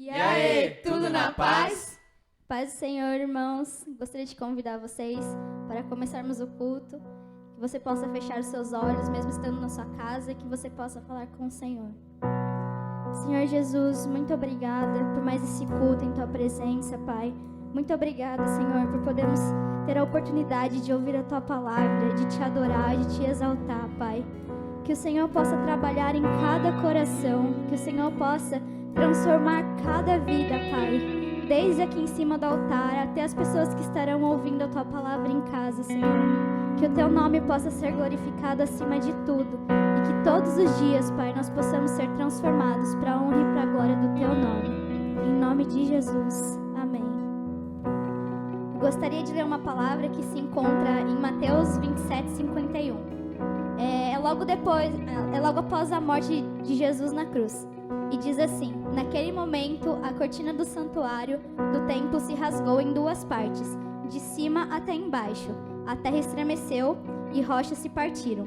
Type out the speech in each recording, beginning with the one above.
E aí, tudo na paz? Paz do Senhor, irmãos. Gostaria de convidar vocês para começarmos o culto. Que você possa fechar os seus olhos, mesmo estando na sua casa, e que você possa falar com o Senhor. Senhor Jesus, muito obrigada por mais esse culto em Tua presença, Pai. Muito obrigada, Senhor, por podermos ter a oportunidade de ouvir a Tua palavra, de Te adorar, de Te exaltar, Pai. Que o Senhor possa trabalhar em cada coração, que o Senhor possa transformar cada vida, Pai. Desde aqui em cima do altar até as pessoas que estarão ouvindo a Tua palavra em casa, Senhor. Que o Teu nome possa ser glorificado acima de tudo. E que todos os dias, Pai, nós possamos ser transformados para a honra e para a glória do Teu nome. Em nome de Jesus. Amém. Eu gostaria de ler uma palavra que se encontra em Mateus 27:51. É logo após a morte de Jesus na cruz. E diz assim: naquele momento, a cortina do santuário do templo se rasgou em duas partes, de cima até embaixo. A terra estremeceu e rochas se partiram.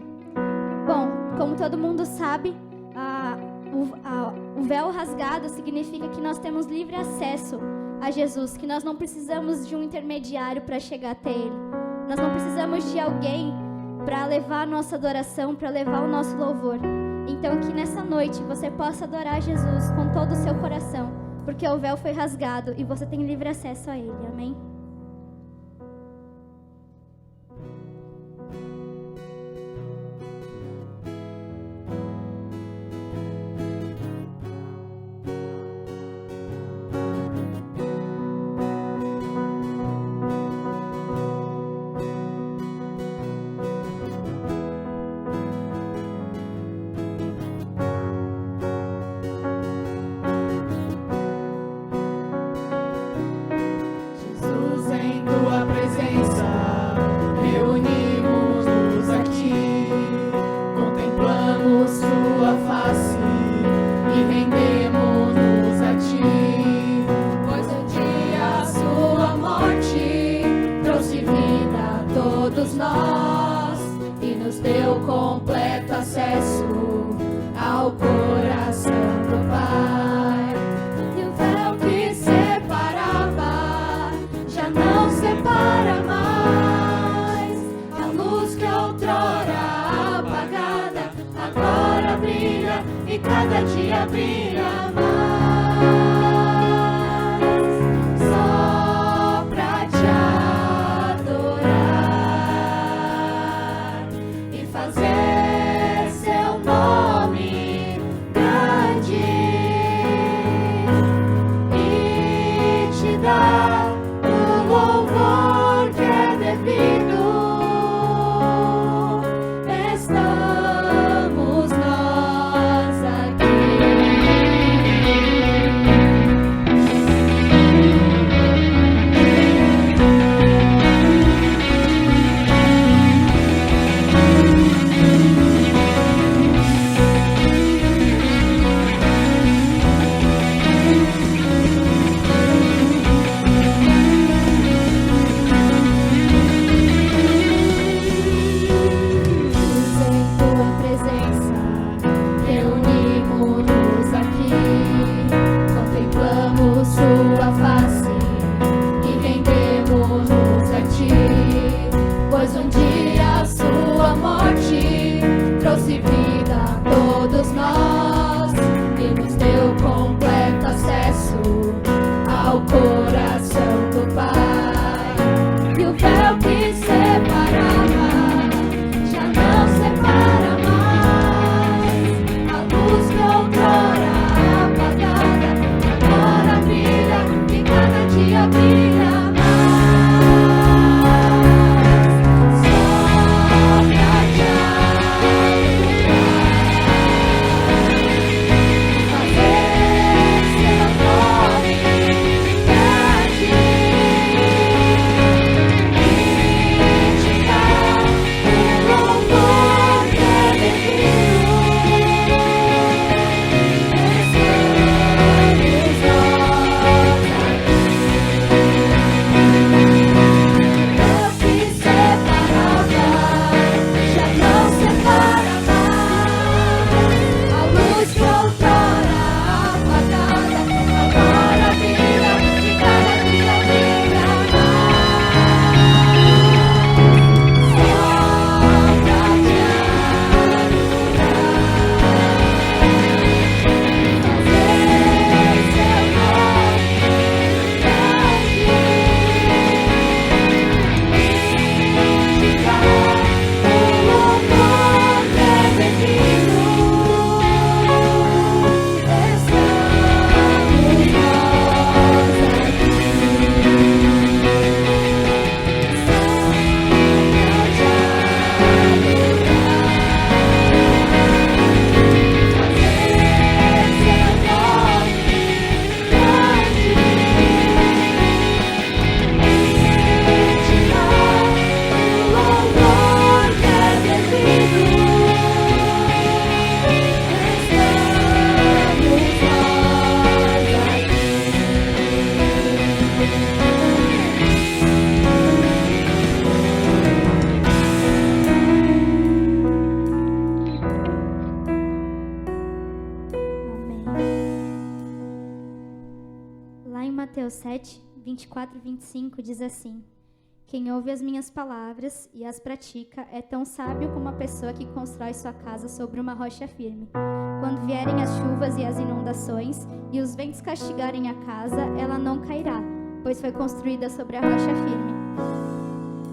Bom, como todo mundo sabe, o véu rasgado significa que nós temos livre acesso a Jesus, que nós não precisamos de um intermediário para chegar até Ele. Nós não precisamos de alguém para levar a nossa adoração, para levar o nosso louvor. Então que nessa noite você possa adorar Jesus com todo o seu coração, porque o véu foi rasgado e você tem livre acesso a Ele. Amém? Mateus 7, 24 e 25 diz assim: Quem ouve as minhas palavras e as pratica é tão sábio como a pessoa que constrói sua casa sobre uma rocha firme. Quando vierem as chuvas e as inundações e os ventos castigarem a casa, ela não cairá, pois foi construída sobre a rocha firme.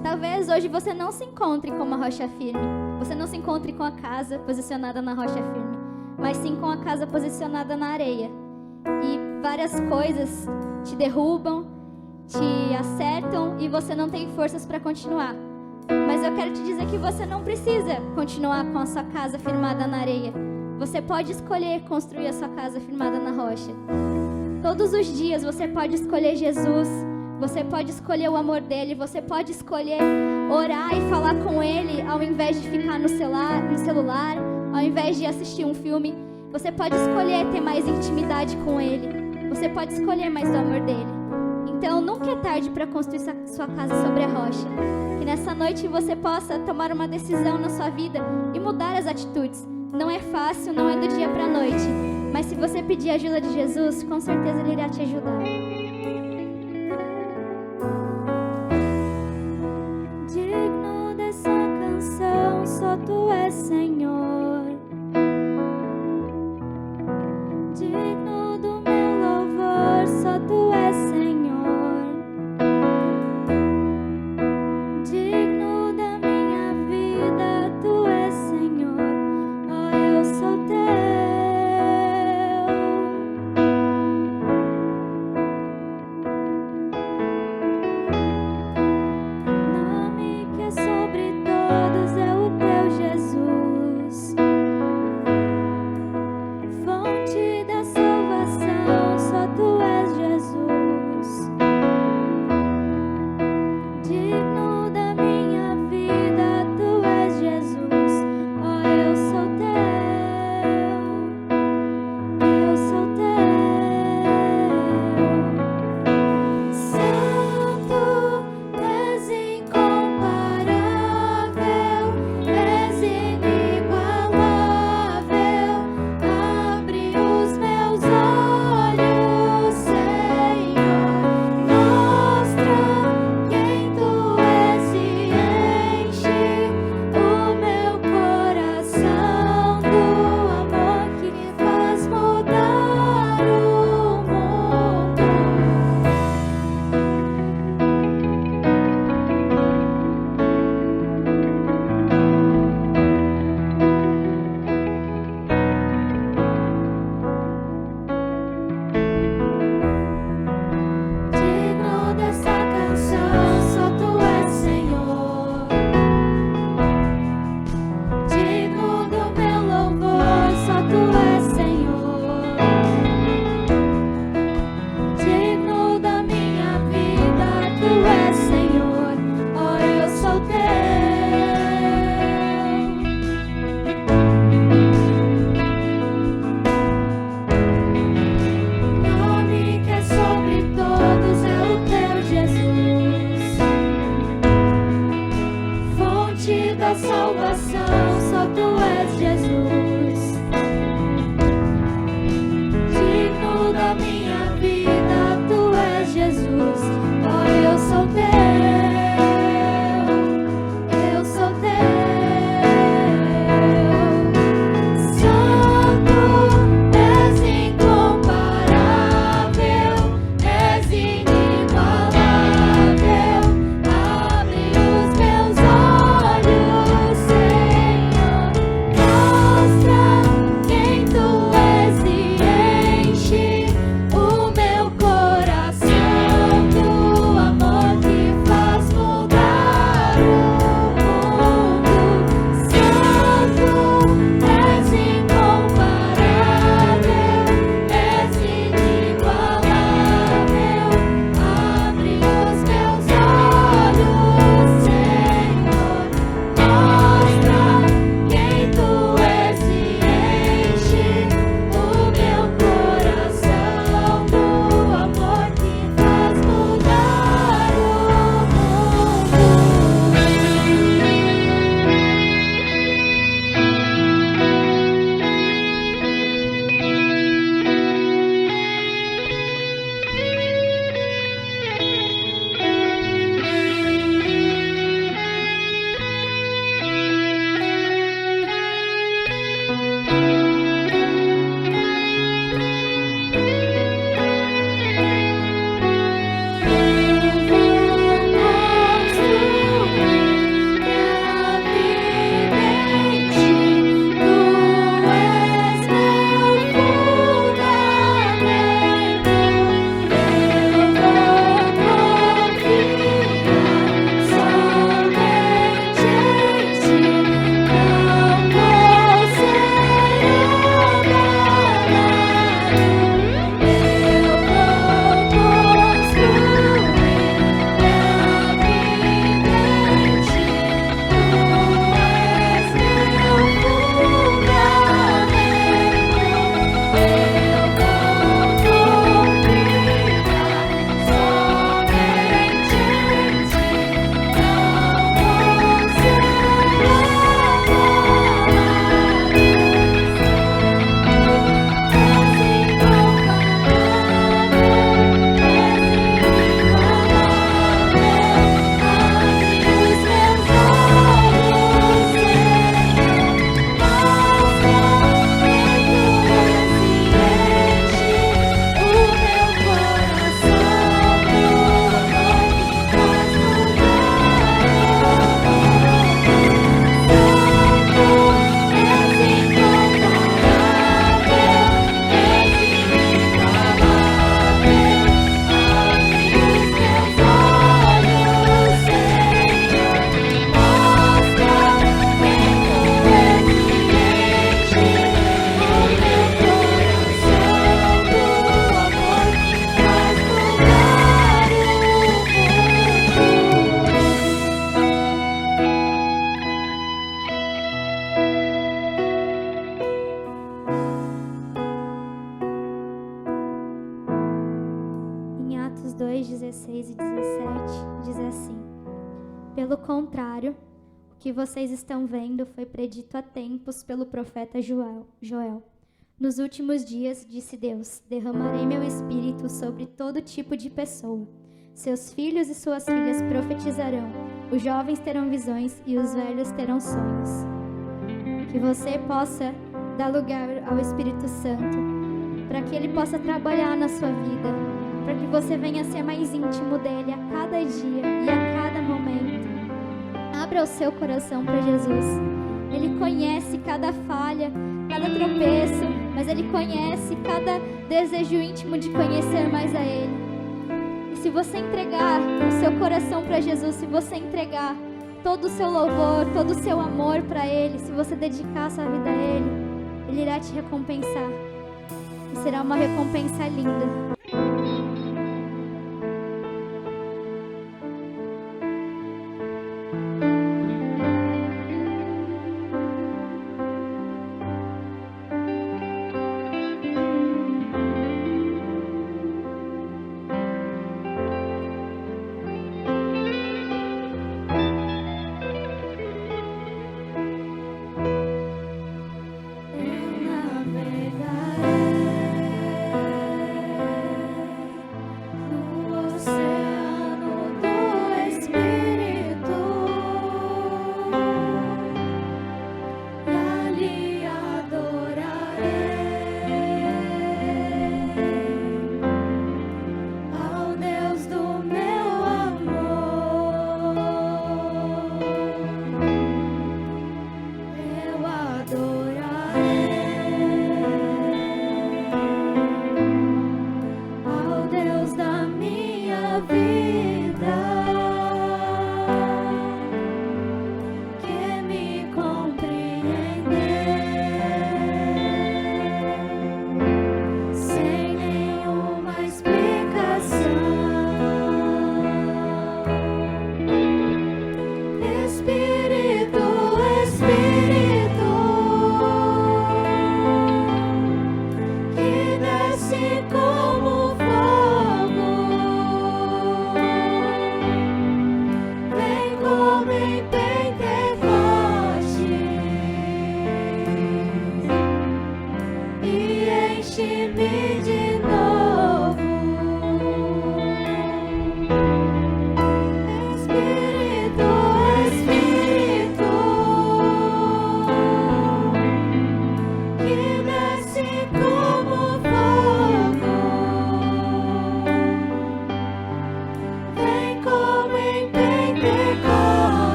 Talvez hoje você não se encontre com uma rocha firme, você não se encontre com a casa posicionada na rocha firme, mas sim com a casa posicionada na areia. E várias coisas te derrubam, te acertam e você não tem forças para continuar. Mas eu quero te dizer que você não precisa continuar com a sua casa firmada na areia. Você pode escolher construir a sua casa firmada na rocha. Todos os dias você pode escolher Jesus, você pode escolher o amor dele, você pode escolher orar e falar com ele ao invés de ficar no celular, ao invés de assistir um filme. Você pode escolher ter mais intimidade com ele, você pode escolher mais do amor dele. Então nunca é tarde para construir sua casa sobre a rocha. Que nessa noite você possa tomar uma decisão na sua vida e mudar as atitudes. Não é fácil, não é do dia para a noite, mas se você pedir a ajuda de Jesus, com certeza ele irá te ajudar. Digno dessa canção, só tu és Senhor. Digno do meu louvor, só tu és Senhor. Digno da minha vida, tu és Senhor. Oh, eu sou teu. Nome que é sobre todos é o teu Jesus. Fonte da salvação, só tu és Jesus. Digno da minha vida, tu és Jesus. Oh, eu sou teu, eu sou teu. Santo, és incomparável, és inigualável. Abre os meus olhos, Senhor. Mostra quem tu és e enche o meu coração do amor que me faz mudar o mundo. Digno dessa canção, só tu és Senhor. Digno do meu louvor, só tu és Senhor. Digno da minha vida, tu és Senhor. Oh, eu sou teu. Nome que é sobre todos é o teu Jesus. Fonte da salvação, só tu és Jesus. Digno da minha vida, tu és Jesus. Oh, eu sou teu, eu sou teu. Santo, és incomparável, és inigualável. Abre os meus olhos, Senhor. Pelo contrário, o que vocês estão vendo foi predito há tempos pelo profeta Joel. Nos últimos dias, disse Deus, derramarei meu espírito sobre todo tipo de pessoa. Seus filhos e suas filhas profetizarão, os jovens terão visões e os velhos terão sonhos. Que você possa dar lugar ao Espírito Santo, para que Ele possa trabalhar na sua vida, para que você venha ser mais íntimo dEle a cada dia e a cada momento. Abra o seu coração para Jesus. Ele conhece cada falha, cada tropeço, mas Ele conhece cada desejo íntimo de conhecer mais a Ele. E se você entregar o seu coração para Jesus, se você entregar todo o seu louvor, todo o seu amor para Ele, se você dedicar a sua vida a Ele, Ele irá te recompensar. E será uma recompensa linda.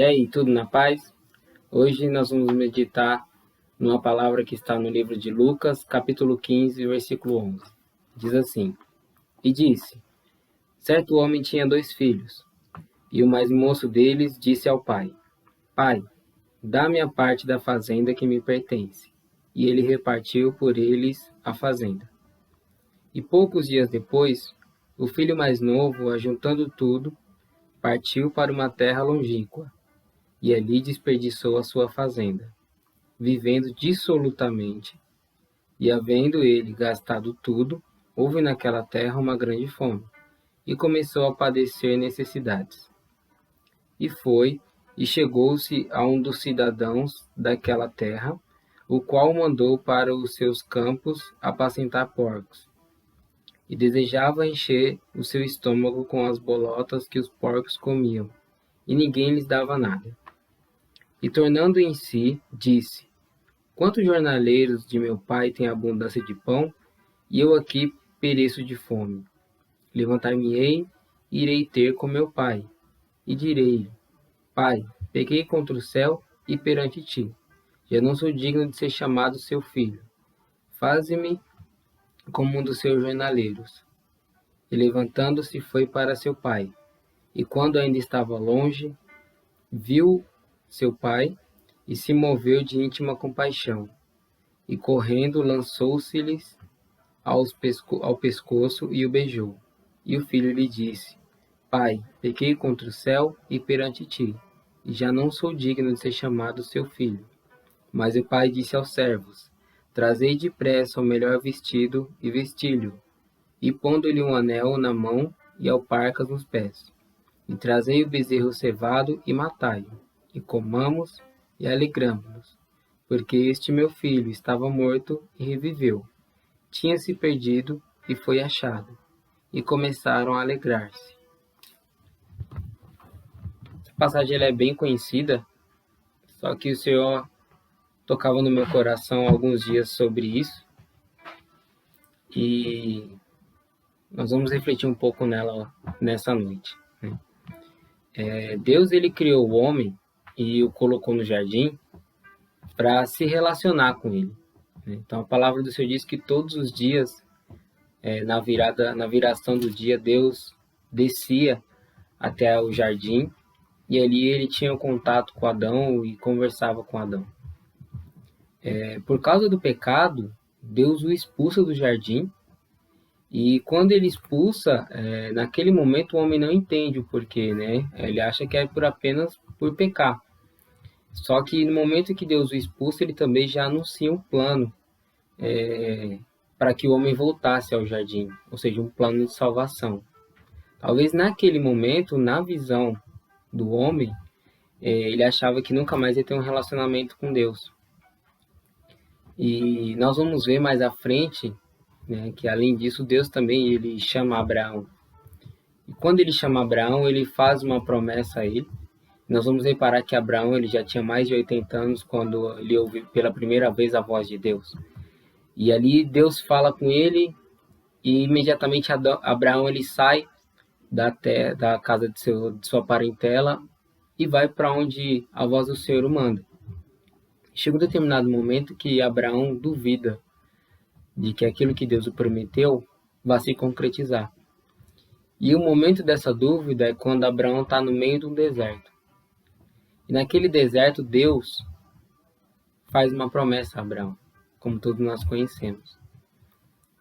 E aí, tudo na paz? Hoje nós vamos meditar numa palavra que está no livro de Lucas, capítulo 15, versículo 11. Diz assim: E disse: Certo homem tinha 2 filhos, e o mais moço deles disse ao pai: Pai, dá-me a parte da fazenda que me pertence. E ele repartiu por eles a fazenda. E poucos dias depois, o filho mais novo, ajuntando tudo, partiu para uma terra longínqua, e ali desperdiçou a sua fazenda, vivendo dissolutamente. E havendo ele gastado tudo, houve naquela terra uma grande fome, e começou a padecer necessidades. E foi, e chegou-se a um dos cidadãos daquela terra, o qual mandou para os seus campos apacentar porcos, e desejava encher o seu estômago com as bolotas que os porcos comiam, e ninguém lhes dava nada. E tornando em si, disse: Quantos jornaleiros de meu pai têm abundância de pão, e eu aqui pereço de fome? Levantar-me-ei e irei ter com meu pai, e direi: Pai, pequei contra o céu e perante ti. Já não sou digno de ser chamado seu filho. Faze-me como um dos seus jornaleiros. E levantando-se foi para seu pai. E quando ainda estava longe, viu seu pai e se moveu de íntima compaixão. E correndo lançou-se-lhes ao pescoço e o beijou. E o filho lhe disse: Pai, pequei contra o céu e perante ti, e já não sou digno de ser chamado seu filho. Mas o pai disse aos servos: Trazei depressa o melhor vestido e vesti-lhe, e pondo-lhe um anel na mão e alparcas nos pés. E trazei o bezerro cevado e matai-o, e comamos e alegramo-nos, porque este meu filho estava morto e reviveu, tinha-se perdido e foi achado. E começaram a alegrar-se. Essa passagem ela é bem conhecida, só que o Senhor tocava no meu coração há alguns dias sobre isso, e nós vamos refletir um pouco nela nessa noite. Deus ele criou o homem e o colocou no jardim para se relacionar com ele. Então a palavra do Senhor diz que todos os dias, na viração do dia, Deus descia até o jardim e ali ele tinha um contato com Adão e conversava com Adão. Por causa do pecado, Deus o expulsa do jardim, e quando ele expulsa, naquele momento o homem não entende o porquê, né? Ele acha que é apenas por pecar. Só que no momento que Deus o expulsa, ele também já anuncia um plano para que o homem voltasse ao jardim, ou seja, um plano de salvação. Talvez naquele momento, na visão do homem, ele achava que nunca mais ia ter um relacionamento com Deus. E nós vamos ver mais à frente, né, que além disso, Deus também ele chama Abraão. E quando ele chama Abraão, ele faz uma promessa a ele. Nós vamos reparar que Abraão ele já tinha mais de 80 anos quando ele ouviu pela primeira vez a voz de Deus. E ali Deus fala com ele e imediatamente Abraão ele sai da casa de sua parentela e vai para onde a voz do Senhor o manda. Chega um determinado momento que Abraão duvida de que aquilo que Deus o prometeu vai se concretizar. E o momento dessa dúvida é quando Abraão está no meio de um deserto. E naquele deserto, Deus faz uma promessa a Abraão, como todos nós conhecemos.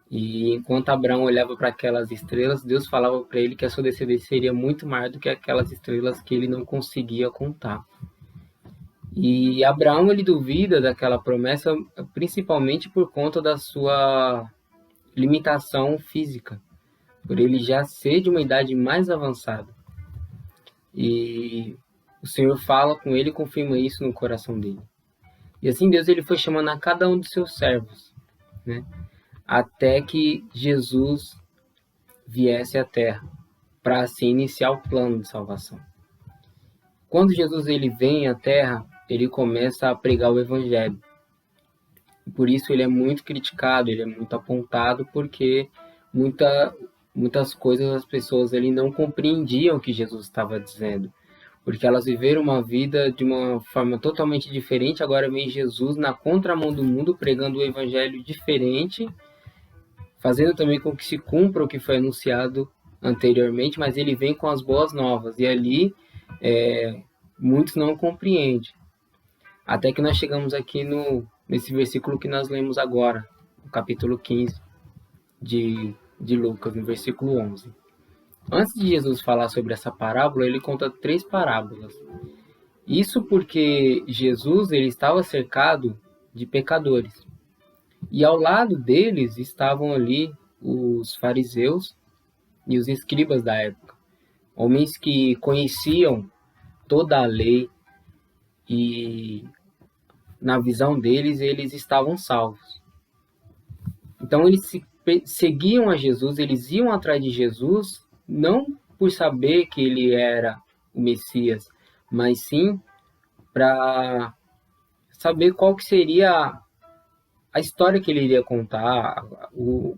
E enquanto Abraão olhava para aquelas estrelas, Deus falava para ele que a sua descendência seria muito maior do que aquelas estrelas que ele não conseguia contar. E Abraão ele duvida daquela promessa principalmente por conta da sua limitação física, por ele já ser de uma idade mais avançada. E o Senhor fala com ele e confirma isso no coração dele. E assim Deus ele foi chamando a cada um dos seus servos, né? Até que Jesus viesse à Terra para assim iniciar o plano de salvação. Quando Jesus ele vem à Terra, ele começa a pregar o Evangelho. Por isso ele é muito criticado, ele é muito apontado, porque muitas coisas as pessoas ele não compreendiam o que Jesus estava dizendo. porque elas viveram uma vida de uma forma totalmente diferente. Agora vem Jesus na contramão do mundo, pregando o evangelho diferente, fazendo também com que se cumpra o que foi anunciado anteriormente, mas ele vem com as boas novas, e ali muitos não compreendem. Até que nós chegamos aqui nesse versículo que nós lemos agora, no capítulo 15 de Lucas, no versículo 11. Antes de Jesus falar sobre essa parábola, ele conta 3 parábolas. Isso porque Jesus ele estava cercado de pecadores. E ao lado deles estavam ali os fariseus e os escribas da época. Homens que conheciam toda a lei e, na visão deles, eles estavam salvos. Então eles seguiam a Jesus, eles iam atrás de Jesus, não por saber que ele era o Messias, mas sim para saber qual que seria a história que ele iria contar,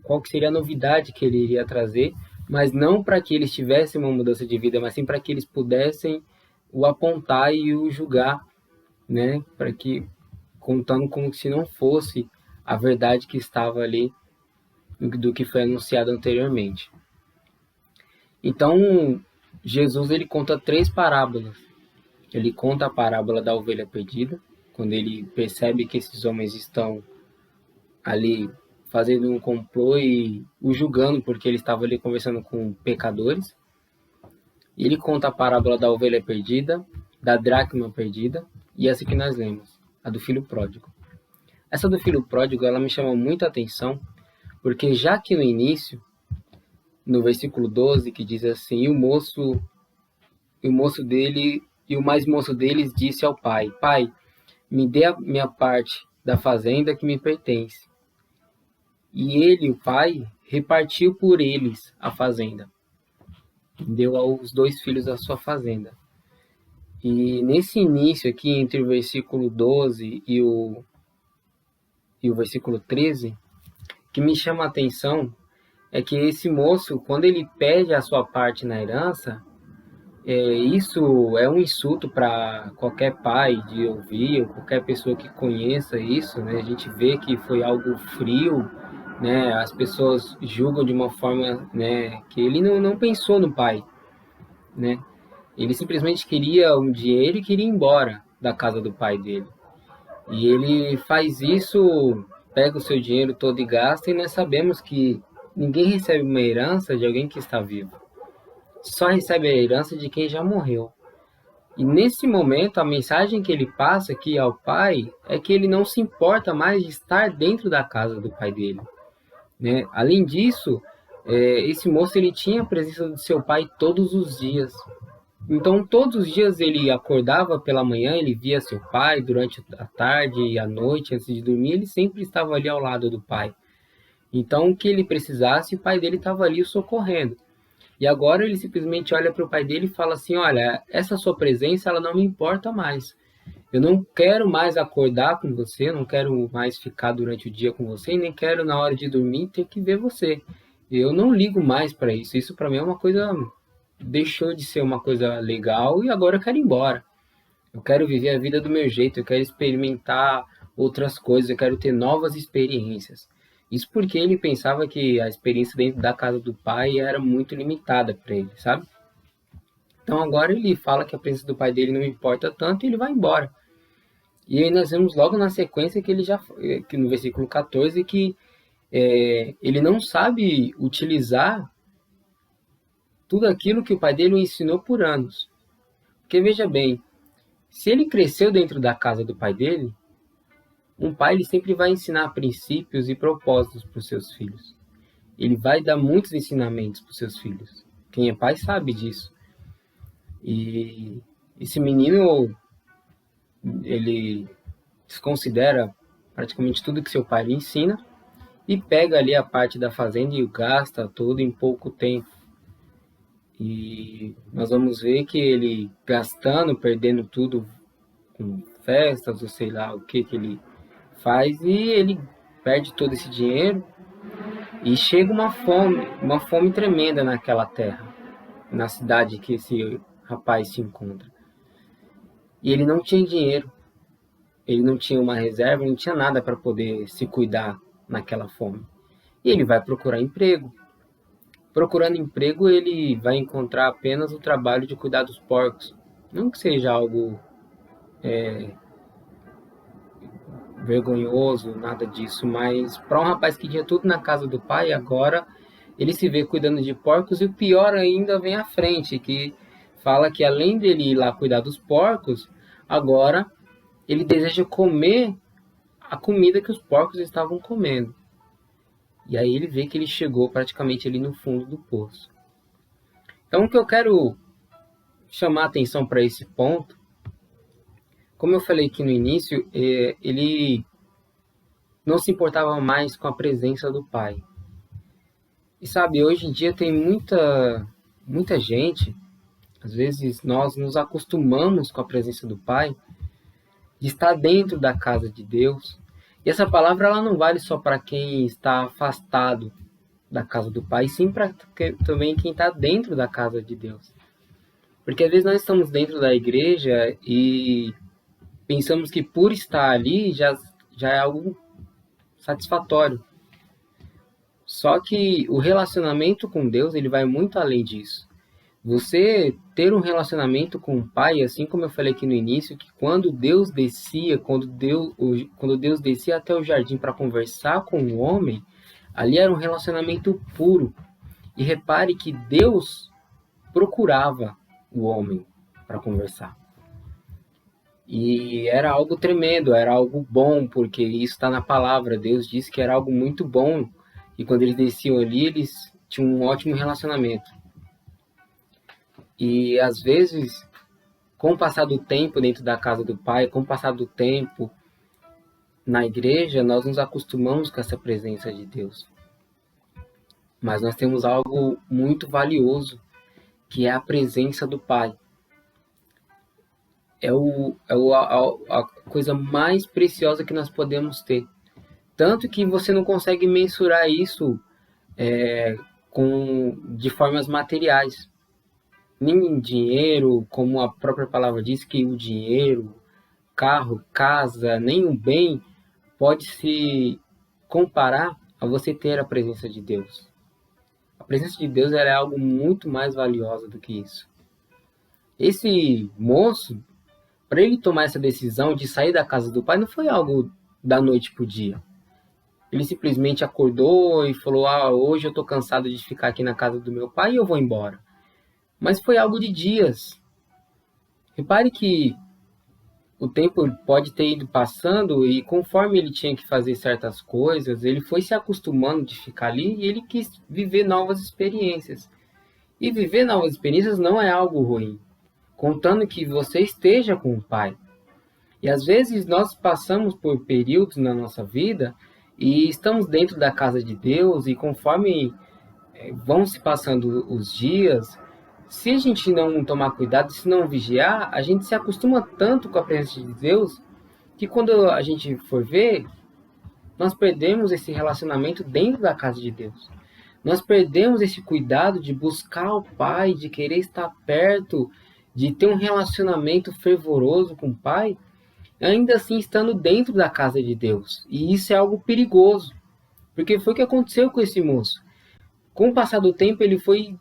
qual que seria a novidade que ele iria trazer, mas não para que eles tivessem uma mudança de vida, mas sim para que eles pudessem o apontar e o julgar, né? Para que, contando como se não fosse a verdade que estava ali do que foi anunciado anteriormente. Então, Jesus ele conta 3 parábolas. Ele conta a parábola da ovelha perdida, quando ele percebe que esses homens estão ali fazendo um complô e o julgando porque ele estava ali conversando com pecadores. Ele conta a parábola da ovelha perdida, da dracma perdida e essa que nós lemos, a do filho pródigo. Essa do filho pródigo, ela me chama muita atenção, porque já que no início, no versículo 12, que diz assim, o mais moço deles disse ao pai, pai, me dê a minha parte da fazenda que me pertence. E ele, o pai, repartiu por eles a fazenda. Deu aos 2 filhos a sua fazenda. E nesse início aqui, entre o versículo 12 e o versículo 13, que me chama a atenção é que esse moço, quando ele pede a sua parte na herança, isso é um insulto para qualquer pai de ouvir, ou qualquer pessoa que conheça isso, né? A gente vê que foi algo frio, né? As pessoas julgam de uma forma, né, que ele não pensou no pai, né? Ele simplesmente queria um dinheiro e queria ir embora da casa do pai dele. E ele faz isso, pega o seu dinheiro todo e gasta, e nós sabemos que ninguém recebe uma herança de alguém que está vivo. Só recebe a herança de quem já morreu. E nesse momento, a mensagem que ele passa aqui ao pai é que ele não se importa mais de estar dentro da casa do pai dele, né? Além disso, esse moço ele tinha a presença do seu pai todos os dias. Então, todos os dias ele acordava pela manhã, ele via seu pai, durante a tarde e a noite, antes de dormir, ele sempre estava ali ao lado do pai. Então, o que ele precisasse, o pai dele estava ali o socorrendo. E agora ele simplesmente olha para o pai dele e fala assim, olha, essa sua presença ela não me importa mais. Eu não quero mais acordar com você, eu não quero mais ficar durante o dia com você, e nem quero na hora de dormir ter que ver você. Eu não ligo mais para isso. Isso para mim é uma coisa... deixou de ser uma coisa legal e agora eu quero ir embora. Eu quero viver a vida do meu jeito, eu quero experimentar outras coisas, eu quero ter novas experiências. Isso porque ele pensava que a experiência dentro da casa do pai era muito limitada para ele, sabe? Então agora ele fala que a presença do pai dele não importa tanto e ele vai embora. E aí nós vemos logo na sequência que no versículo 14, que ele não sabe utilizar tudo aquilo que o pai dele o ensinou por anos. Porque veja bem, se ele cresceu dentro da casa do pai dele, um pai ele sempre vai ensinar princípios e propósitos para os seus filhos. Ele vai dar muitos ensinamentos para os seus filhos. Quem é pai sabe disso. E esse menino, ele desconsidera praticamente tudo que seu pai lhe ensina e pega ali a parte da fazenda e o gasta tudo em pouco tempo. E nós vamos ver que ele gastando, perdendo tudo com festas, ou sei lá o que ele faz, e ele perde todo esse dinheiro e chega uma fome tremenda naquela terra, na cidade que esse rapaz se encontra. E ele não tinha dinheiro, ele não tinha uma reserva, não tinha nada para poder se cuidar naquela fome. E ele vai procurar emprego. Procurando emprego, ele vai encontrar apenas o trabalho de cuidar dos porcos. Não que seja algo vergonhoso, nada disso, mas para um rapaz que tinha tudo na casa do pai, agora ele se vê cuidando de porcos e o pior ainda vem à frente, que fala que além dele ir lá cuidar dos porcos, agora ele deseja comer a comida que os porcos estavam comendo. E aí ele vê que ele chegou praticamente ali no fundo do poço. Então o que eu quero chamar a atenção para esse ponto, como eu falei aqui no início, ele não se importava mais com a presença do pai. E sabe, hoje em dia tem muita gente, às vezes nós nos acostumamos com a presença do pai, de estar dentro da casa de Deus. E essa palavra ela não vale só para quem está afastado da casa do pai, sim para também quem está dentro da casa de Deus. Porque às vezes nós estamos dentro da igreja e pensamos que por estar ali já é algo satisfatório. Só que o relacionamento com Deus ele vai muito além disso. Você ter um relacionamento com o Pai, assim como eu falei aqui no início, que quando Deus descia até o jardim para conversar com o homem, ali era um relacionamento puro. E repare que Deus procurava o homem para conversar. E era algo tremendo, era algo bom, porque isso está na palavra. Deus disse que era algo muito bom. E quando eles desciam ali, eles tinham um ótimo relacionamento. E às vezes, com o passar do tempo dentro da casa do Pai, com o passar do tempo na igreja, nós nos acostumamos com essa presença de Deus. Mas nós temos algo muito valioso, que é a presença do Pai. É a coisa mais preciosa que nós podemos ter. Tanto que você não consegue mensurar isso de formas materiais. Nem dinheiro, como a própria palavra diz, que o dinheiro, carro, casa, nem o bem pode se comparar a você ter a presença de Deus. A presença de Deus é algo muito mais valioso do que isso. Esse moço, para ele tomar essa decisão de sair da casa do pai, não foi algo da noite para o dia. Ele simplesmente acordou e falou, hoje eu estou cansado de ficar aqui na casa do meu pai e eu vou embora. Mas foi algo de dias. Repare que o tempo pode ter ido passando e conforme ele tinha que fazer certas coisas, ele foi se acostumando de ficar ali e ele quis viver novas experiências. E viver novas experiências não é algo ruim, contando que você esteja com o Pai. E às vezes nós passamos por períodos na nossa vida e estamos dentro da casa de Deus e conforme vão se passando os dias, se a gente não tomar cuidado, se não vigiar, a gente se acostuma tanto com a presença de Deus que quando a gente for ver, nós perdemos esse relacionamento dentro da casa de Deus. Nós perdemos esse cuidado de buscar o Pai, de querer estar perto, de ter um relacionamento fervoroso com o Pai, ainda assim estando dentro da casa de Deus. E isso é algo perigoso, porque foi o que aconteceu com esse moço. Com o passar do tempo, ele foi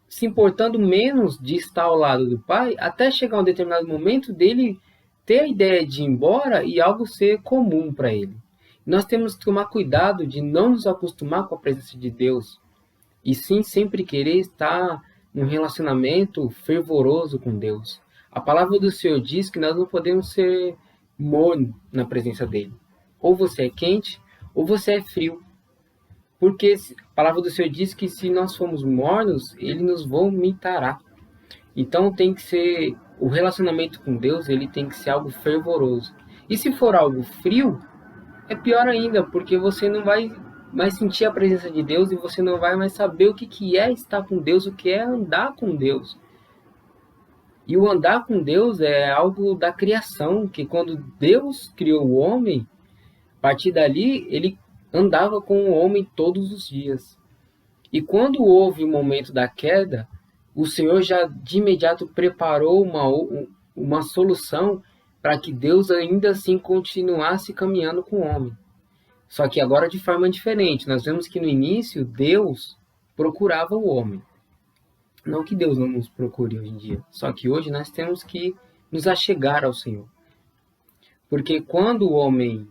se importando menos de estar ao lado do pai, até chegar um determinado momento dele ter a ideia de ir embora e algo ser comum para ele. Nós temos que tomar cuidado de não nos acostumar com a presença de Deus, e sim sempre querer estar num relacionamento fervoroso com Deus. A palavra do Senhor diz que nós não podemos ser morno na presença dele. Ou você é quente, ou você é frio. Porque a palavra do Senhor diz que se nós formos mornos, ele nos vomitará. Então tem que ser, o relacionamento com Deus, ele tem que ser algo fervoroso. E se for algo frio, é pior ainda, porque você não vai mais sentir a presença de Deus e você não vai mais saber o que é estar com Deus, o que é andar com Deus. E o andar com Deus é algo da criação, que quando Deus criou o homem, a partir dali, ele andava com o homem todos os dias. E quando houve o momento da queda, o Senhor já de imediato preparou uma solução para que Deus ainda assim continuasse caminhando com o homem. Só que agora de forma diferente. Nós vemos que no início Deus procurava o homem. Não que Deus não nos procure hoje em dia. Só que hoje nós temos que nos achegar ao Senhor. Porque quando o homem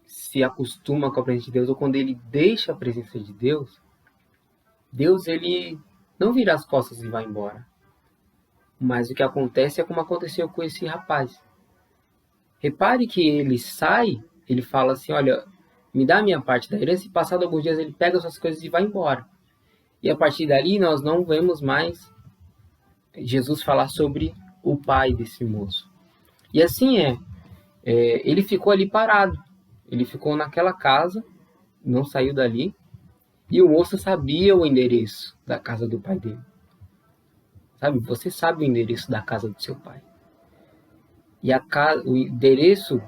se acostuma com a presença de Deus, ou quando ele deixa a presença de Deus, Deus ele não vira as costas e vai embora. Mas o que acontece é como aconteceu com esse rapaz. Repare que ele sai, ele fala assim, olha, me dá a minha parte da herança, e passado alguns dias ele pega as suas coisas e vai embora. E a partir dali nós não vemos mais Jesus falar sobre o pai desse moço. E assim ele ficou ali parado. Ele ficou naquela casa, não saiu dali, e o moço sabia o endereço da casa do pai dele. Sabe, você sabe o endereço da casa do seu pai. E o endereço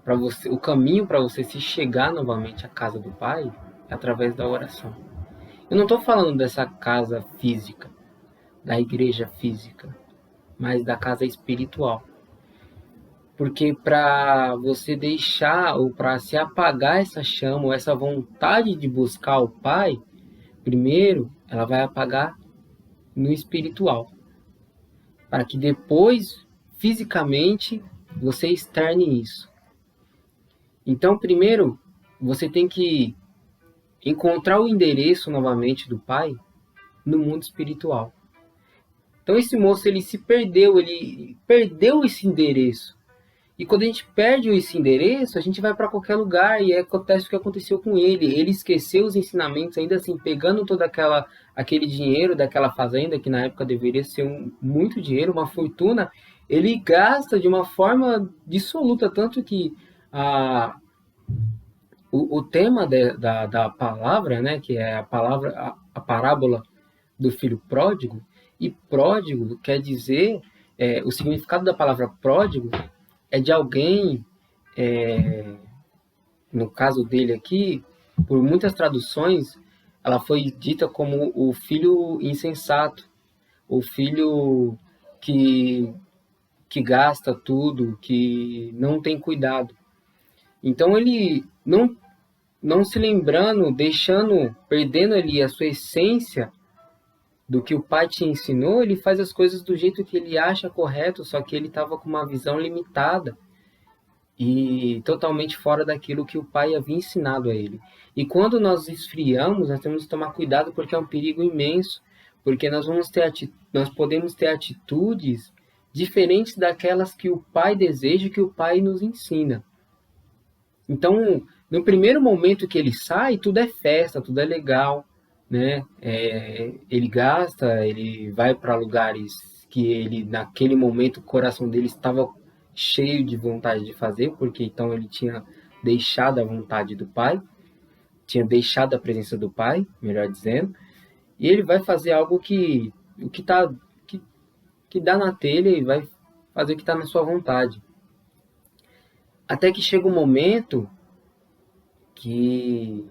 para você, o caminho para você se chegar novamente à casa do pai é através da oração. Eu não estou falando dessa casa física, da igreja física, mas da casa espiritual. Porque para você deixar ou para se apagar essa chama, ou essa vontade de buscar o Pai, primeiro ela vai apagar no espiritual. Para que depois, fisicamente, você externe isso. Então, primeiro, você tem que encontrar o endereço novamente do Pai no mundo espiritual. Então esse moço ele perdeu esse endereço. E quando a gente perde esse endereço, a gente vai para qualquer lugar e acontece o que aconteceu com ele. Ele esqueceu os ensinamentos, ainda assim, pegando todo aquele dinheiro daquela fazenda, que na época deveria ser muito dinheiro, uma fortuna, ele gasta de uma forma dissoluta, tanto que o tema da palavra, né, que é a parábola do filho pródigo, e pródigo quer dizer, o significado da palavra pródigo é de alguém, no caso dele aqui, por muitas traduções, ela foi dita como o filho insensato, o filho que gasta tudo, que não tem cuidado. Então ele não se lembrando, perdendo ali a sua essência do que o pai te ensinou, ele faz as coisas do jeito que ele acha correto, só que ele estava com uma visão limitada e totalmente fora daquilo que o pai havia ensinado a ele. E quando nós esfriamos, nós temos que tomar cuidado, porque é um perigo imenso, porque nós podemos ter atitudes diferentes daquelas que o pai deseja e que o pai nos ensina. Então, no primeiro momento que ele sai, tudo é festa, tudo é legal, né? Ele gasta, ele vai para lugares que ele, naquele momento, o coração dele estava cheio de vontade de fazer, porque então ele tinha deixado a vontade do pai, tinha deixado a presença do pai, melhor dizendo, e ele vai fazer algo que dá na telha e vai fazer o que está na sua vontade. Até que chega um momento que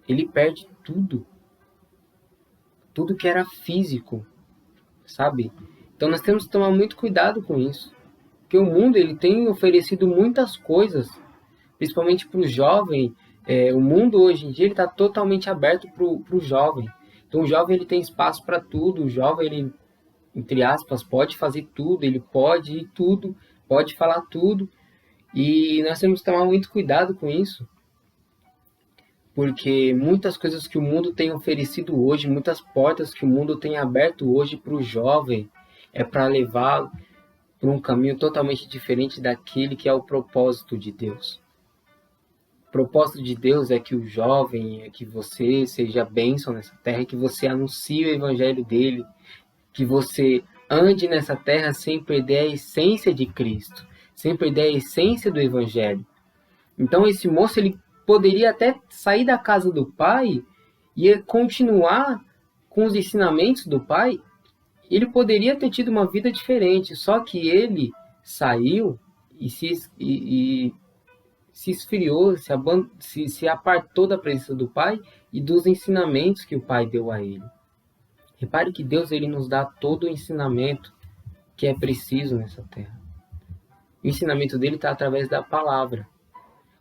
ele perde tudo que era físico, sabe? Então nós temos que tomar muito cuidado com isso, porque o mundo ele tem oferecido muitas coisas, principalmente para o jovem. O mundo hoje em dia está totalmente aberto para o jovem. Então o jovem ele tem espaço para tudo, o jovem ele, entre aspas, pode fazer tudo, ele pode ir tudo, pode falar tudo, e nós temos que tomar muito cuidado com isso. Porque muitas coisas que o mundo tem oferecido hoje, muitas portas que o mundo tem aberto hoje para o jovem, é para levá-lo para um caminho totalmente diferente daquele que é o propósito de Deus. O propósito de Deus é que o jovem, é que você seja bênção nessa terra, que você anuncie o evangelho dele, que você ande nessa terra sem perder a essência de Cristo, sem perder a essência do evangelho. Então esse moço, ele poderia até sair da casa do pai e continuar com os ensinamentos do pai. Ele poderia ter tido uma vida diferente, só que ele saiu e se esfriou, se apartou da presença do pai e dos ensinamentos que o pai deu a ele. Repare que Deus ele nos dá todo o ensinamento que é preciso nessa terra. O ensinamento dele está através da palavra.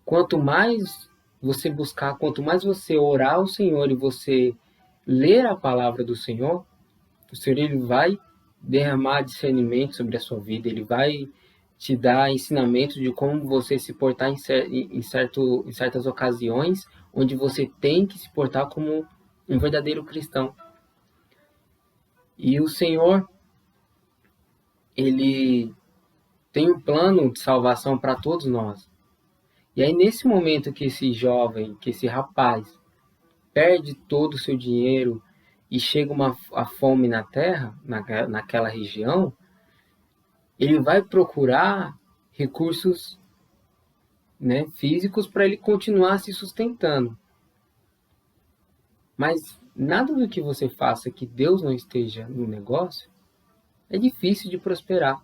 Quanto mais você buscar, quanto mais você orar ao Senhor e você ler a palavra do Senhor, o Senhor ele vai derramar discernimento sobre a sua vida, ele vai te dar ensinamento de como você se portar em certas ocasiões, onde você tem que se portar como um verdadeiro cristão. E o Senhor, ele tem um plano de salvação para todos nós. E aí, nesse momento que esse jovem, que esse rapaz, perde todo o seu dinheiro e chega a fome na terra, naquela região, ele vai procurar recursos, né, físicos para ele continuar se sustentando. Mas nada do que você faça que Deus não esteja no negócio é difícil de prosperar.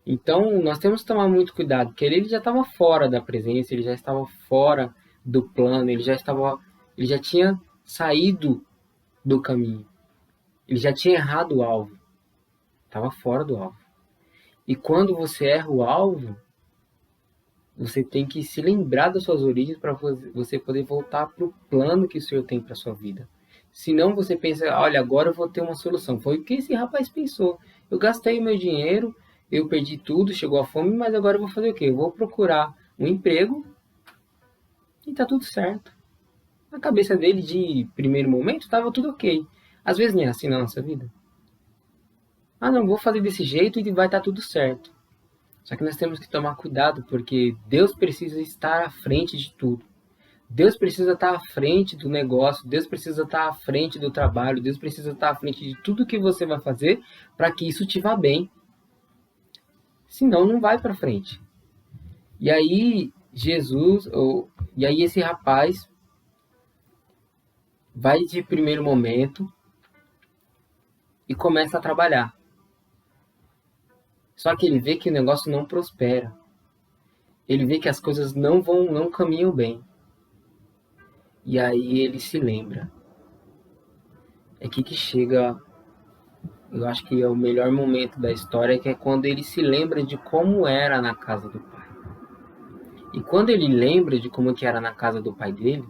Então, nós temos que tomar muito cuidado, porque ele já estava fora da presença, ele já estava fora do plano, ele já tinha saído do caminho. Ele já tinha errado o alvo. Estava fora do alvo. E quando você erra o alvo, você tem que se lembrar das suas origens para você poder voltar para o plano que o Senhor tem para a sua vida. Senão você pensa, olha, agora eu vou ter uma solução. Foi o que esse rapaz pensou. Eu gastei o meu dinheiro, eu perdi tudo, chegou a fome, mas agora eu vou fazer o quê? Eu vou procurar um emprego e tá tudo certo. Na cabeça dele, de primeiro momento, estava tudo ok. Às vezes não é assim na nossa vida. Ah, não, vou fazer desse jeito e vai estar tudo certo. Só que nós temos que tomar cuidado, porque Deus precisa estar à frente de tudo. Deus precisa estar à frente do negócio, Deus precisa estar à frente do trabalho, Deus precisa estar à frente de tudo que você vai fazer para que isso te vá bem. Senão não vai para frente. E aí esse rapaz vai de primeiro momento e começa a trabalhar. Só que ele vê que o negócio não prospera. Ele vê que as coisas não caminham bem. E aí ele se lembra. É aqui que chega, eu acho que é o melhor momento da história, que é quando ele se lembra de como era na casa do pai. E quando ele lembra de como que era na casa do pai dele,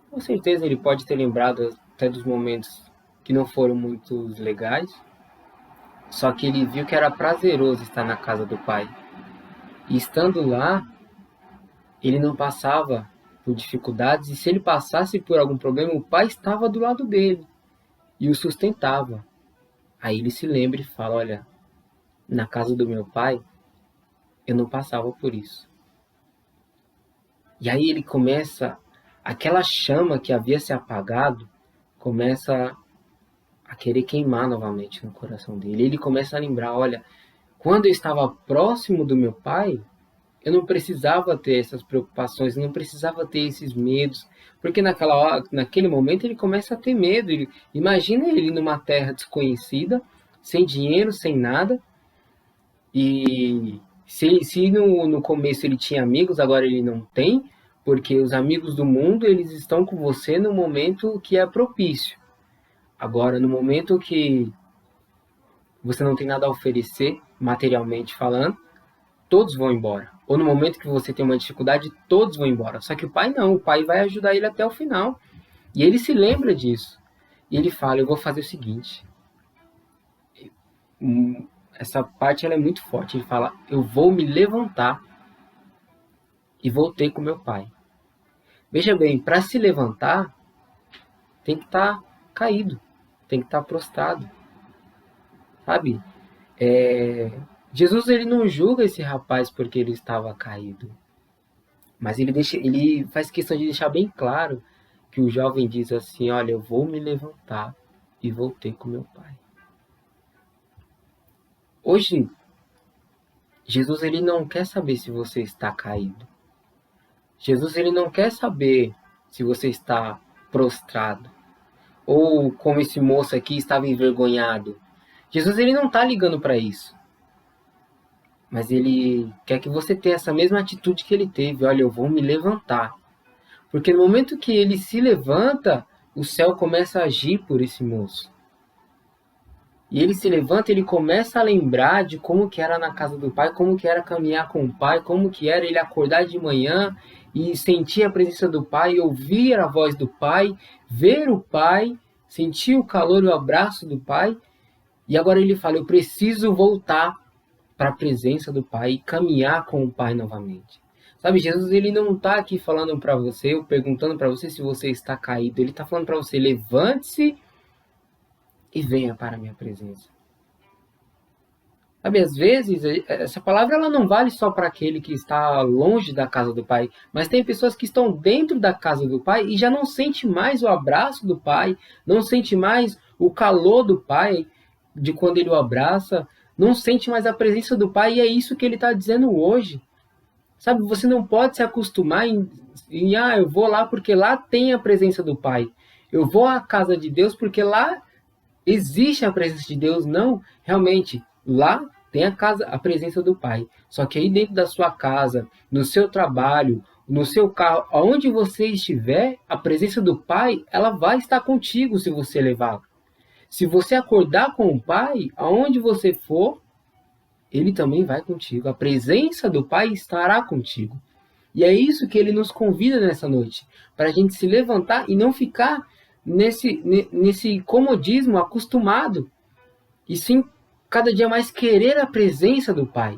com certeza ele pode ter lembrado até dos momentos que não foram muito legais, só que ele viu que era prazeroso estar na casa do pai. E estando lá, ele não passava por dificuldades, e se ele passasse por algum problema, o pai estava do lado dele e o sustentava. Aí ele se lembra e fala, olha, na casa do meu pai, eu não passava por isso. E aí ele começa, aquela chama que havia se apagado, começa a querer queimar novamente no coração dele. Ele começa a lembrar, olha, quando eu estava próximo do meu pai, eu não precisava ter essas preocupações, eu não precisava ter esses medos, porque naquele momento ele começa a ter medo. Imagina ele numa terra desconhecida, sem dinheiro, sem nada, e se no começo ele tinha amigos, agora ele não tem, porque os amigos do mundo, eles estão com você no momento que é propício. Agora, no momento que você não tem nada a oferecer, materialmente falando, todos vão embora. Ou no momento que você tem uma dificuldade, todos vão embora. Só que o pai não, o pai vai ajudar ele até o final. E ele se lembra disso. E ele fala, eu vou fazer o seguinte. Essa parte ela é muito forte. Ele fala, eu vou me levantar e vou ter com meu pai. Veja bem, para se levantar, tem que estar caído. Tem que estar prostrado. Sabe? Jesus ele não julga esse rapaz porque ele estava caído. Mas ele faz questão de deixar bem claro que o jovem diz assim, olha, eu vou me levantar e vou ter com meu pai. Hoje, Jesus ele não quer saber se você está caído. Jesus ele não quer saber se você está prostrado. Ou como esse moço aqui estava envergonhado. Jesus ele não está ligando para isso. Mas ele quer que você tenha essa mesma atitude que ele teve. Olha, eu vou me levantar. Porque no momento que ele se levanta, o céu começa a agir por esse moço. E ele se levanta, ele começa a lembrar de como que era na casa do pai, como que era caminhar com o pai, como que era ele acordar de manhã e sentir a presença do pai, ouvir a voz do pai, ver o pai, sentir o calor e o abraço do pai. E agora ele fala, eu preciso voltar para a presença do pai e caminhar com o pai novamente. Sabe, Jesus, ele não está aqui falando para você, ou perguntando para você se você está caído. Ele está falando para você, levante-se e venha para a minha presença. Sabe, às vezes, essa palavra ela não vale só para aquele que está longe da casa do pai, mas tem pessoas que estão dentro da casa do pai e já não sente mais o abraço do pai, não sente mais o calor do pai, de quando ele o abraça, não sente mais a presença do pai, e é isso que ele está dizendo hoje. Sabe, você não pode se acostumar eu vou lá porque lá tem a presença do pai. Eu vou à casa de Deus porque lá existe a presença de Deus. Não, realmente, lá tem a presença do pai. Só que aí dentro da sua casa, no seu trabalho, no seu carro, aonde você estiver, a presença do pai, ela vai estar contigo se você levá-la. Se você acordar com o pai, aonde você for, ele também vai contigo. A presença do pai estará contigo. E é isso que ele nos convida nessa noite, para a gente se levantar e não ficar nesse comodismo acostumado, e sim cada dia mais querer a presença do pai.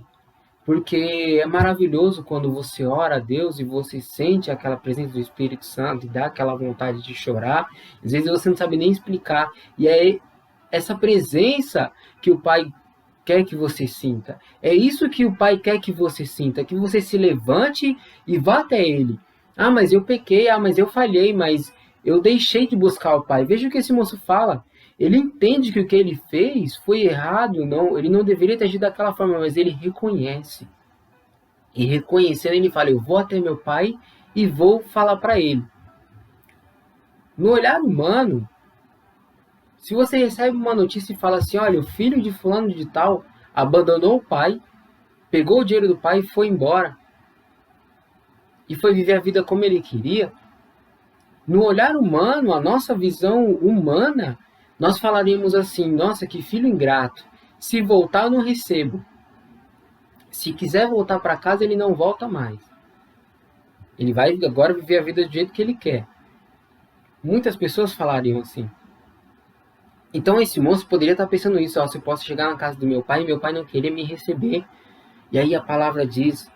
Porque é maravilhoso quando você ora a Deus e você sente aquela presença do Espírito Santo e dá aquela vontade de chorar. Às vezes você não sabe nem explicar. E é essa presença que o pai quer que você sinta. É isso que o pai quer que você sinta. Que você se levante e vá até ele. Ah, mas eu pequei. Ah, mas eu falhei. Mas eu deixei de buscar o pai. Veja o que esse moço fala. Ele entende que o que ele fez foi errado. Não, ele não deveria ter agido daquela forma. Mas ele reconhece. E reconhecendo, ele fala, eu vou até meu pai e vou falar para ele. No olhar humano, se você recebe uma notícia e fala assim, olha, o filho de fulano de tal abandonou o pai, pegou o dinheiro do pai e foi embora, e foi viver a vida como ele queria, no olhar humano, a nossa visão humana, nós falaríamos assim, nossa, que filho ingrato, se voltar eu não recebo. Se quiser voltar para casa, ele não volta mais. Ele vai agora viver a vida do jeito que ele quer. Muitas pessoas falariam assim. Então esse moço poderia estar pensando isso, ó, se eu posso chegar na casa do meu pai e meu pai não querer me receber. E aí a palavra diz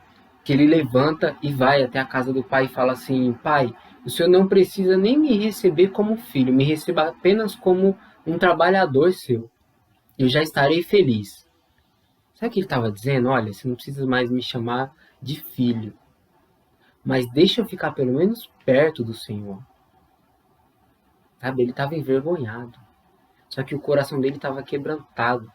que ele levanta e vai até a casa do pai e fala assim, pai, o senhor não precisa nem me receber como filho, me receba apenas como um trabalhador seu. Eu já estarei feliz. Sabe o que ele estava dizendo? Olha, você não precisa mais me chamar de filho, mas deixa eu ficar pelo menos perto do Senhor. Sabe, ele estava envergonhado. Só que o coração dele estava quebrantado.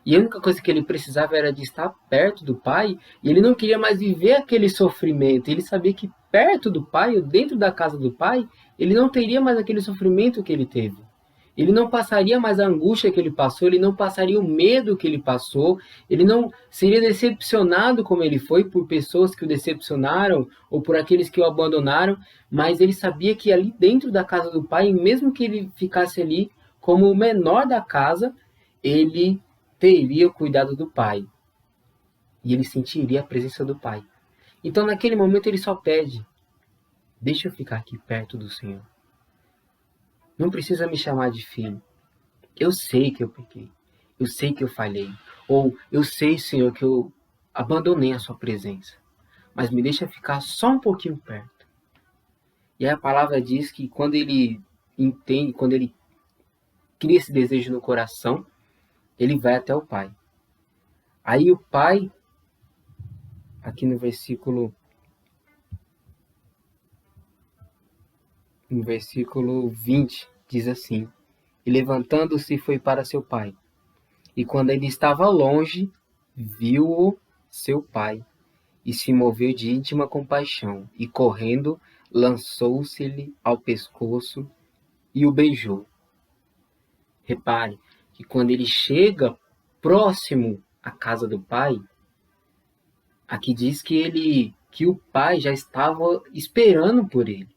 E a única coisa que ele precisava era de estar perto do pai. E ele não queria mais viver aquele sofrimento. Ele sabia que perto do pai, ou dentro da casa do pai, ele não teria mais aquele sofrimento que ele teve. Ele não passaria mais a angústia que ele passou. Ele não passaria o medo que ele passou. Ele não seria decepcionado como ele foi por pessoas que o decepcionaram ou por aqueles que o abandonaram. Mas ele sabia que ali dentro da casa do pai, mesmo que ele ficasse ali, como o menor da casa, ele teria o cuidado do pai. E ele sentiria a presença do pai. Então, naquele momento, ele só pede, deixa eu ficar aqui perto do Senhor. Não precisa me chamar de filho. Eu sei que eu pequei. Eu sei que eu falhei. Ou, eu sei, Senhor, que eu abandonei a sua presença. Mas me deixa ficar só um pouquinho perto. E aí a palavra diz que quando ele entende, quando ele cria esse desejo no coração, ele vai até o pai. Aí o pai, aqui no versículo 20, diz assim, e levantando-se foi para seu pai. E quando ele estava longe, viu-o seu pai, e se moveu de íntima compaixão, e correndo, lançou-se-lhe ao pescoço e o beijou. Repare que quando ele chega próximo à casa do pai, aqui diz que o pai já estava esperando por ele.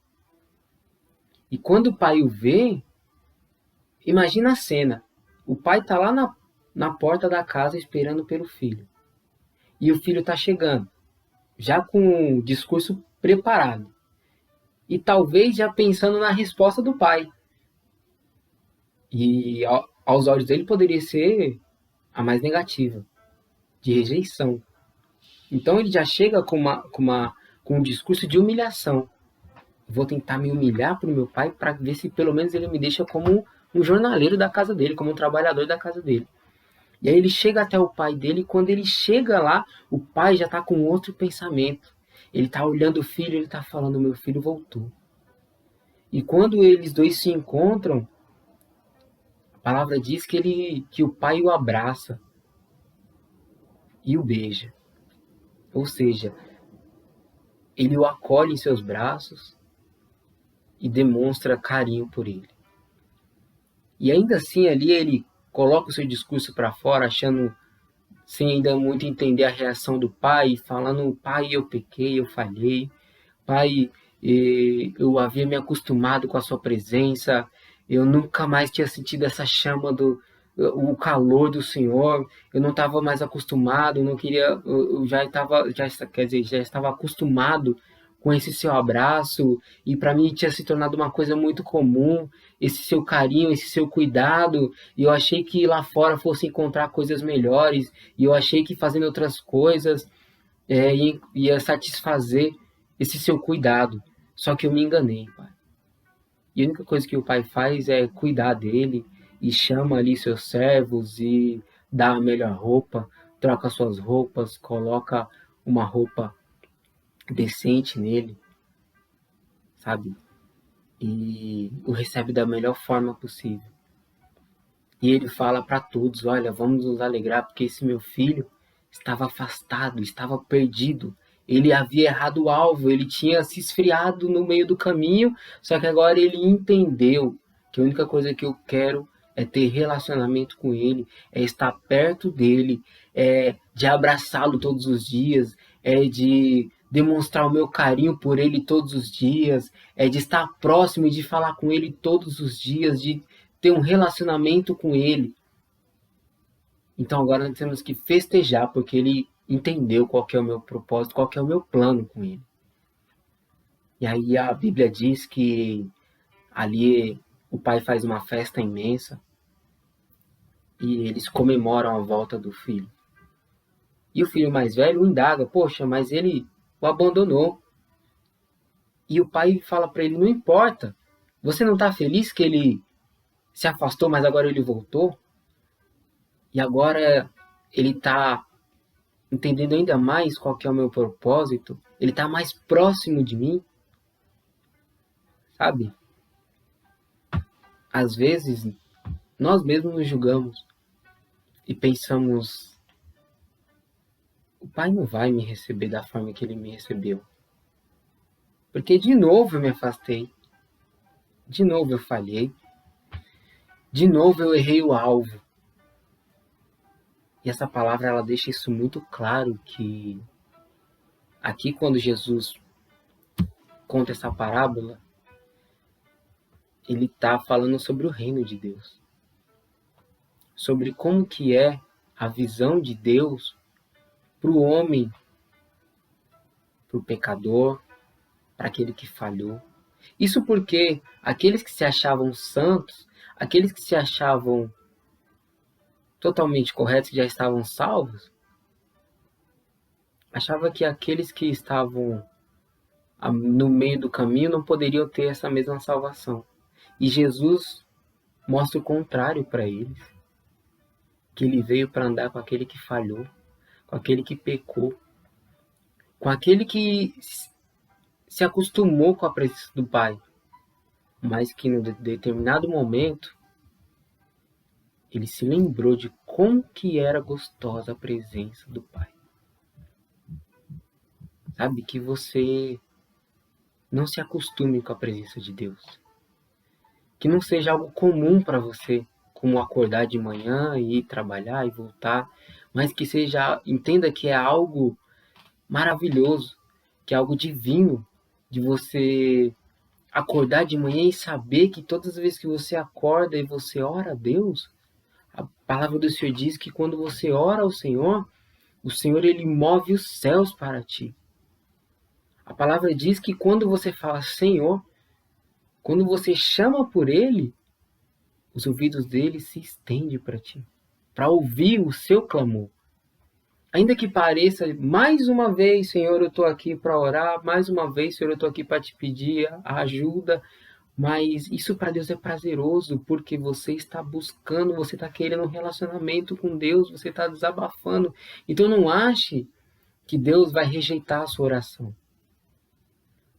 E quando o pai o vê, imagina a cena. O pai está lá na porta da casa esperando pelo filho. E o filho está chegando, já com o discurso preparado. E talvez já pensando na resposta do pai. E aos olhos dele poderia ser a mais negativa, de rejeição. Então ele já chega com um discurso de humilhação. Vou tentar me humilhar para o meu pai para ver se pelo menos ele me deixa como um jornaleiro da casa dele, como um trabalhador da casa dele. E aí ele chega até o pai dele, e quando ele chega lá, o pai já está com outro pensamento. Ele está olhando o filho, ele está falando, meu filho voltou. E quando eles dois se encontram, a palavra diz que o pai o abraça e o beija. Ou seja, ele o acolhe em seus braços e demonstra carinho por ele. E ainda assim ali ele coloca o seu discurso para fora, achando, sem ainda muito entender a reação do pai, falando, pai, eu pequei, eu falhei, pai, eu havia me acostumado com a sua presença, eu nunca mais tinha sentido essa chama o calor do Senhor, eu não estava mais acostumado, eu não queria, eu já estava acostumado com esse seu abraço, e para mim tinha se tornado uma coisa muito comum, esse seu carinho, esse seu cuidado, e eu achei que lá fora fosse encontrar coisas melhores, e eu achei que fazendo outras coisas ia satisfazer esse seu cuidado, só que eu me enganei, pai. E a única coisa que o pai faz é cuidar dele, e chama ali seus servos, e dá a melhor roupa, troca suas roupas, coloca uma roupa decente nele, sabe? E o recebe da melhor forma possível. E ele fala para todos, olha, vamos nos alegrar porque esse meu filho estava afastado, estava perdido. Ele havia errado o alvo, ele tinha se esfriado no meio do caminho, só que agora ele entendeu que a única coisa que eu quero é ter relacionamento com ele, é estar perto dele, é de abraçá-lo todos os dias, é de demonstrar o meu carinho por ele todos os dias, é de estar próximo e de falar com ele todos os dias, de ter um relacionamento com ele. Então agora nós temos que festejar, porque ele entendeu qual que é o meu propósito, qual que é o meu plano com ele. E aí a Bíblia diz que ali o pai faz uma festa imensa e eles comemoram a volta do filho. E o filho mais velho indaga, poxa, mas ele o abandonou. E o pai fala para ele, não importa, você não está feliz que ele se afastou, mas agora ele voltou? E agora ele está entendendo ainda mais qual que é o meu propósito, ele está mais próximo de mim, sabe? Às vezes, nós mesmos nos julgamos e pensamos, o pai não vai me receber da forma que ele me recebeu. Porque de novo eu me afastei, de novo eu falhei, de novo eu errei o alvo. E essa palavra ela deixa isso muito claro, que aqui quando Jesus conta essa parábola, ele está falando sobre o reino de Deus. Sobre como que é a visão de Deus para o homem, para o pecador, para aquele que falhou. Isso porque aqueles que se achavam santos, aqueles que se achavam totalmente corretos, que já estavam salvos, achava que aqueles que estavam no meio do caminho não poderiam ter essa mesma salvação. E Jesus mostra o contrário para eles, que ele veio para andar com aquele que falhou, com aquele que pecou, com aquele que se acostumou com a presença do Pai, mas que em determinado momento ele se lembrou de como que era gostosa a presença do Pai. Sabe, que você não se acostume com a presença de Deus. Que não seja algo comum para você, como acordar de manhã e ir trabalhar e voltar, mas que entenda que é algo maravilhoso, que é algo divino, de você acordar de manhã e saber que todas as vezes que você acorda e você ora a Deus A palavra do Senhor diz que quando você ora ao Senhor, o Senhor ele move os céus para ti. A palavra diz que quando você fala Senhor, quando você chama por Ele, os ouvidos dele se estendem para ti, para ouvir o seu clamor. Ainda que pareça, mais uma vez, Senhor, eu estou aqui para orar, mais uma vez, Senhor, eu estou aqui para te pedir a ajuda, mas isso para Deus é prazeroso, porque você está buscando, você está querendo um relacionamento com Deus, você está desabafando. Então não ache que Deus vai rejeitar a sua oração.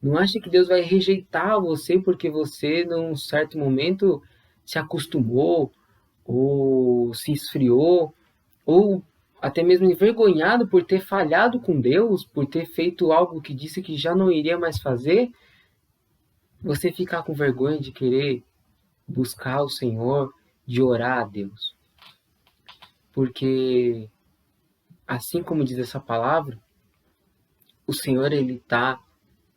Não ache que Deus vai rejeitar você porque você, num certo momento, se acostumou, ou se esfriou, ou até mesmo envergonhado por ter falhado com Deus, por ter feito algo que disse que já não iria mais fazer. Você ficar com vergonha de querer buscar o Senhor, de orar a Deus. Porque, assim como diz essa palavra, o Senhor ele está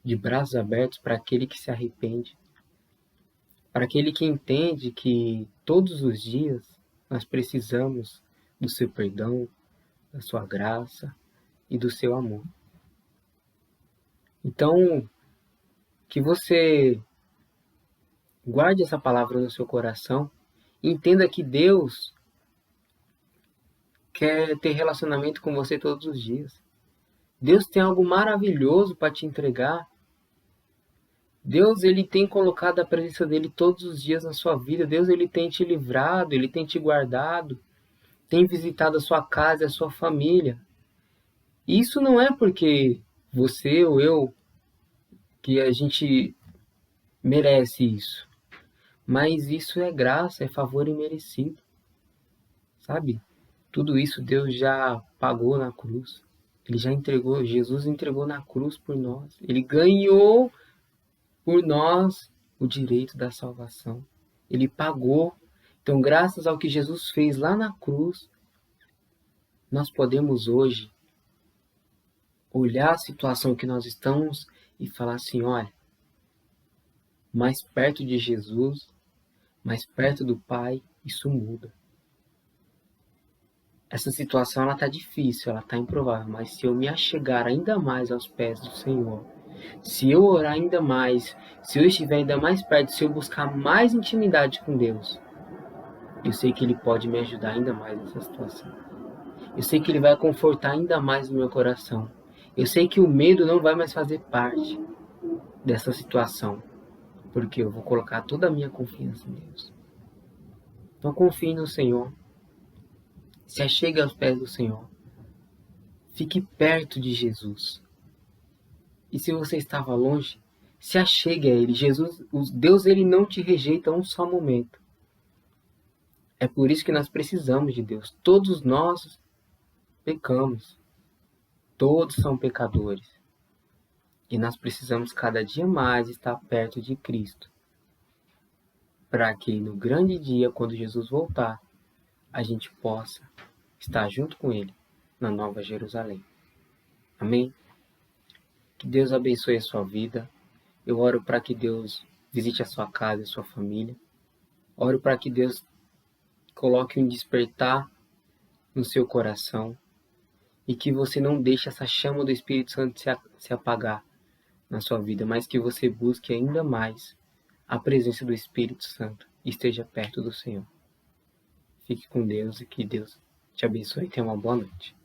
de braços abertos para aquele que se arrepende, para aquele que entende que todos os dias nós precisamos do seu perdão, da sua graça e do seu amor. Então, que você guarde essa palavra no seu coração e entenda que Deus quer ter relacionamento com você todos os dias. Deus tem algo maravilhoso para te entregar. Deus ele tem colocado a presença dele todos os dias na sua vida. Deus ele tem te livrado, ele tem te guardado, tem visitado a sua casa e a sua família. E isso não é porque você ou eu, que a gente merece isso. Mas isso é graça, é favor imerecido. Sabe? Tudo isso Deus já pagou na cruz. Ele já entregou, Jesus entregou na cruz por nós. Ele ganhou por nós o direito da salvação. Ele pagou. Então, graças ao que Jesus fez lá na cruz, nós podemos hoje olhar a situação que nós estamos e falar assim, olha, mais perto de Jesus, mais perto do Pai, isso muda. Essa situação ela está difícil, ela está improvável, mas se eu me achegar ainda mais aos pés do Senhor, se eu orar ainda mais, se eu estiver ainda mais perto, se eu buscar mais intimidade com Deus, eu sei que Ele pode me ajudar ainda mais nessa situação. Eu sei que Ele vai confortar ainda mais o meu coração. Eu sei que o medo não vai mais fazer parte dessa situação, porque eu vou colocar toda a minha confiança em Deus. Então confie no Senhor. Se achegue aos pés do Senhor. Fique perto de Jesus. E se você estava longe, se achegue a Ele. Deus ele não te rejeita um só momento. É por isso que nós precisamos de Deus. Todos nós pecamos. Todos são pecadores. E nós precisamos cada dia mais estar perto de Cristo. Para que no grande dia, quando Jesus voltar, a gente possa estar junto com Ele na Nova Jerusalém. Amém? Que Deus abençoe a sua vida. Eu oro para que Deus visite a sua casa e a sua família. Oro para que Deus coloque um despertar no seu coração e que você não deixe essa chama do Espírito Santo se apagar na sua vida, mas que você busque ainda mais a presença do Espírito Santo e esteja perto do Senhor. Fique com Deus e que Deus te abençoe e tenha uma boa noite.